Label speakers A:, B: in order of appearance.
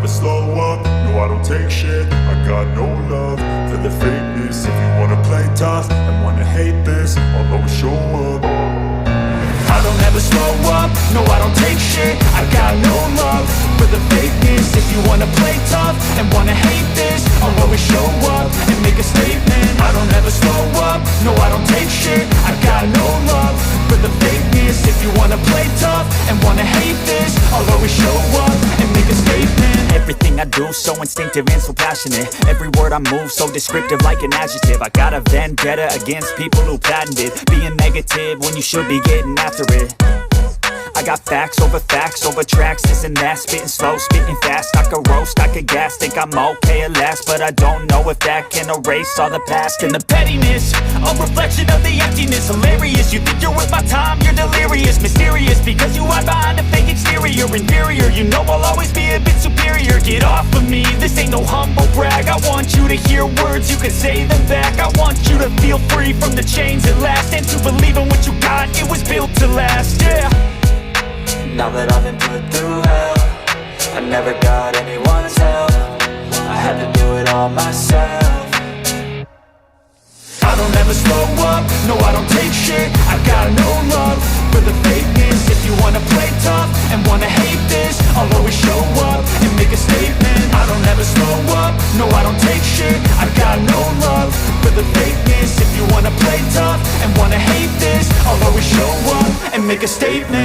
A: never slow up, no I don't take shit. I got no love for the fakeness. If you wanna play tough and wanna hate this, I'll always show up.
B: I don't ever slow up, no I don't take shit. I got no love for the fakeness. If you wanna play tough and wanna hate this, I'll always show up and make a statement. I don't ever slow up, no I don't take shit. I got no love for the fakeness. If you wanna play tough and wanna hate this, I'll always show up and make a statement. Everything I do so instinctive and so passionate. Every word I move so descriptive like an adjective. I got a vendetta against people who patented being negative when you should be getting after it. I got facts over tracks, this and that. Spitting slow, spitting fast. I could roast, I could gas. Think I'm okay at last, but I don't know if that can erase all the past. And the pettiness, a reflection of the emptiness. Hilarious, you think you're worth my time, you're delirious. Mysterious, because you hide behind a fake exterior. Inferior, you know I'll always be a bit superior. Get off of me, this ain't no humble brag. I want you to hear words, you can say them back. I want you to feel free from the chains at last, and to believe in what you got, it was built to last, yeah.
C: Now that I've been put through hell, I never got anyone's help. I had to do it all myself.
B: I don't ever slow up, no I don't take shit. I got no love for the fakeness. If you wanna play tough and wanna hate this, I'll always show up and make a statement. I don't ever slow up, no I don't take shit. I got no love for the fakeness. If you wanna play tough and wanna hate this, I'll always show up and make a statement.